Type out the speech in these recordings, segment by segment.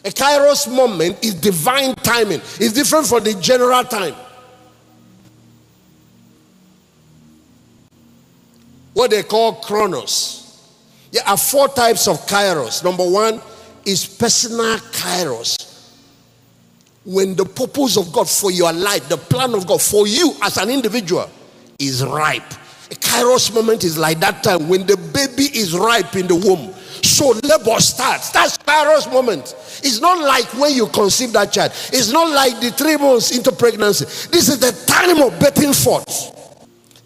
A Kairos moment is divine timing. It's different from the general time. What they call chronos. There are 4 types of Kairos. Number 1 is personal Kairos. When the purpose of God for your life, the plan of God for you as an individual is ripe. A Kairos moment is like that time when the baby is ripe in the womb. So labor starts. That's Kairos moment. It's not like when you conceive that child. It's not like the 3 months into pregnancy. This is the time of birthing forth.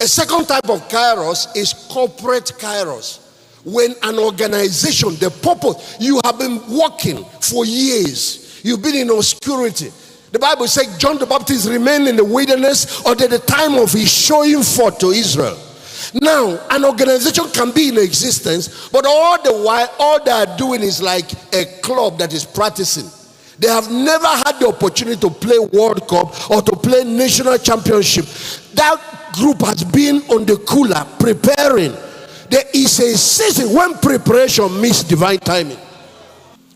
A second type of Kairos is corporate Kairos. When an organization, the purpose, you have been working for years. You've been in obscurity. The Bible says John the Baptist remained in the wilderness until the time of his showing forth to Israel. Now, an organization can be in existence, but all the while, all they are doing is like a club that is practicing. They have never had the opportunity to play World Cup or to play national championship. That group has been on the cooler preparing. There is a season when preparation meets divine timing.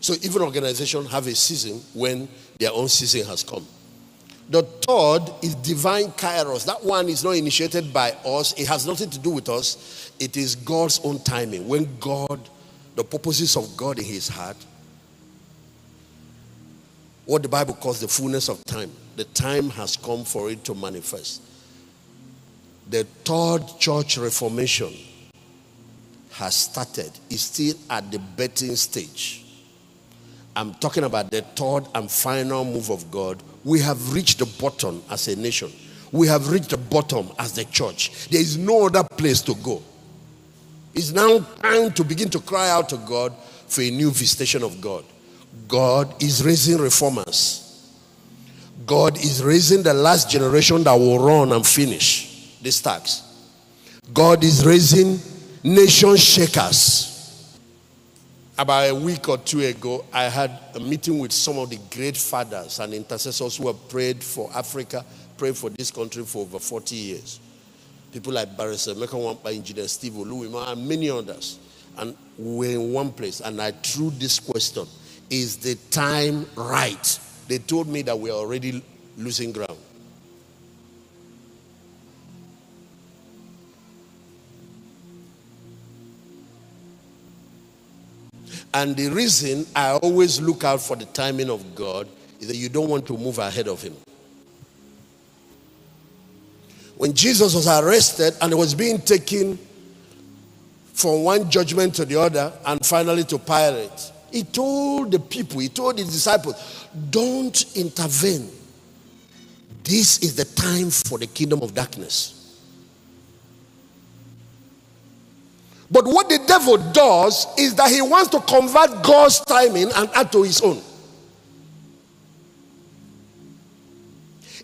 So even organizations have a season when their own season has come. The third is divine Kairos. That one is not initiated by us. It has nothing to do with us. It is God's own timing. When God, the purposes of God in his heart, what the Bible calls the fullness of time. The time has come for it to manifest. The third church reformation has started. It's still at the birthing stage. I'm talking about the third and final move of God. We have reached the bottom as a nation. We have reached the bottom as the church. There is no other place to go. It's now time to begin to cry out to God for a new visitation of God. God is raising reformers. God is raising the last generation that will run and finish this task. God is raising nation shakers. About a week or 2 ago, I had a meeting with some of the great fathers and intercessors who have prayed for Africa, prayed for this country for over 40 years. People like Barrister Meka Wampa, Engineer Steve Oluwima, and many others. And we were in one place, and I threw this question: is the time right? They told me that we are already losing ground. And the reason I always look out for the timing of God is that you don't want to move ahead of him. When Jesus was arrested and was being taken from one judgment to the other and finally to Pilate, he told the people, he told his disciples, don't intervene. This is the time for the kingdom of darkness. But what the devil does is that he wants to convert God's timing and add to his own.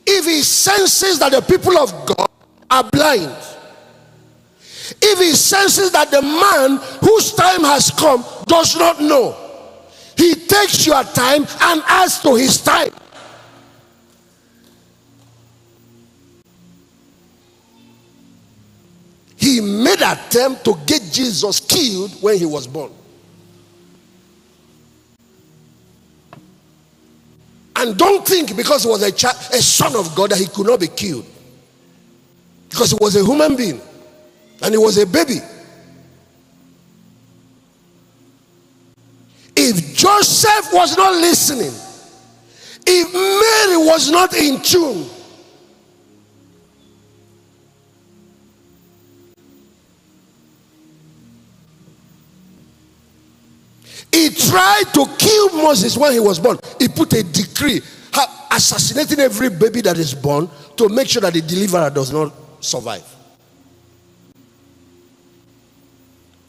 If he senses that the people of God are blind, if he senses that the man whose time has come does not know, he takes your time and adds to his time. He made an attempt to get Jesus killed when he was born. And don't think because he was a son of God that he could not be killed. Because he was a human being and he was a baby. If Joseph was not listening, if Mary was not in tune, he tried to kill Moses when he was born. He put a decree assassinating every baby that is born to make sure that the deliverer does not survive.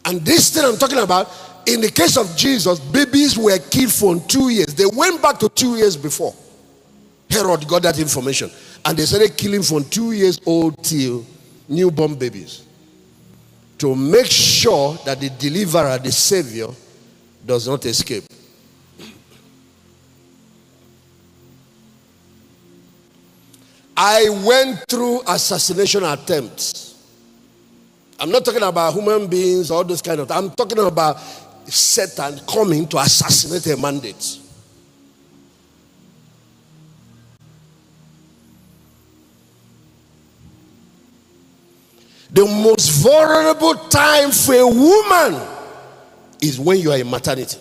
And this thing I'm talking about, in the case of Jesus, babies were killed for 2 years. They went back to 2 years before Herod got that information, and they started killing from 2 years old till newborn babies to make sure that the deliverer, the savior, does not escape. I went through assassination attempts. I'm not talking about human beings or those kind of things. I'm talking about Satan coming to assassinate a mandate. The most vulnerable time for a woman is when you are in maternity.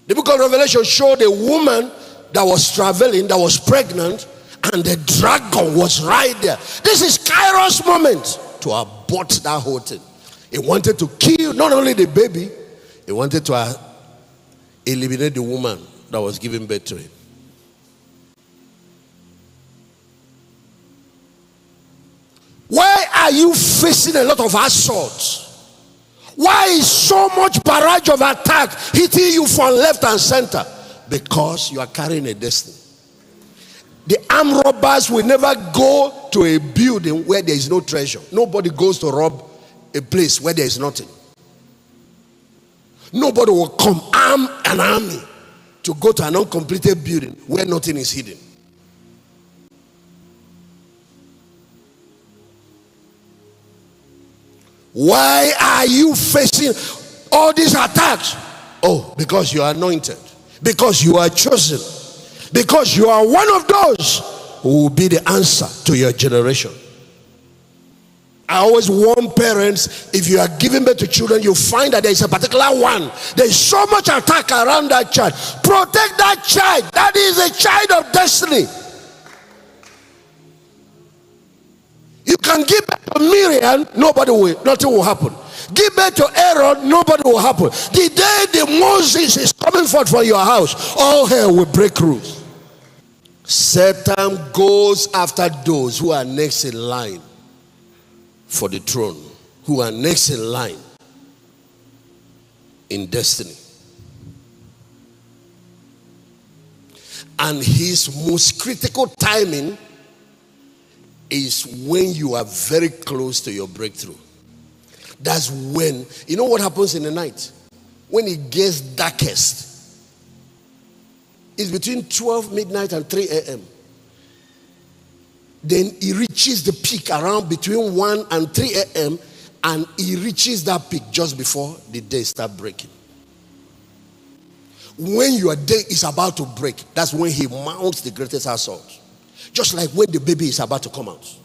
The book of Revelation showed a woman that was traveling, that was pregnant, and the dragon was right there. This is Kairos moment to abort that whole thing. He wanted to kill not only the baby, he wanted to eliminate the woman that was giving birth to him. Why are you facing a lot of assaults? Why is so much barrage of attack hitting you from left and center? Because you are carrying a destiny. The armed robbers will never go to a building where there is no treasure. Nobody goes to rob a place where there is nothing. Nobody will come arm an army to go to an uncompleted building where nothing is hidden. Why are you facing all these attacks? Oh, because you are anointed, because you are chosen, because you are one of those who will be the answer to your generation. I always warn parents, if you are giving birth to children, you find that there is a particular one. There is so much attack around that child. Protect that child. That is a child of destiny. You can give birth to Miriam, nothing will happen. Give birth to Aaron, nobody will happen. The day the Moses is coming forth from your house, all hell will break loose. Satan goes after those who are next in line for the throne, who are next in line in destiny. And his most critical timing is when you are very close to your breakthrough. That's when, you know what happens in the night? When it gets darkest, it's between 12 midnight and 3 a.m. Then it reaches the peak around between 1 and 3 a.m. and it reaches that peak just before the day starts breaking. When your day is about to break, that's when he mounts the greatest assault. Just like when the baby is about to come out.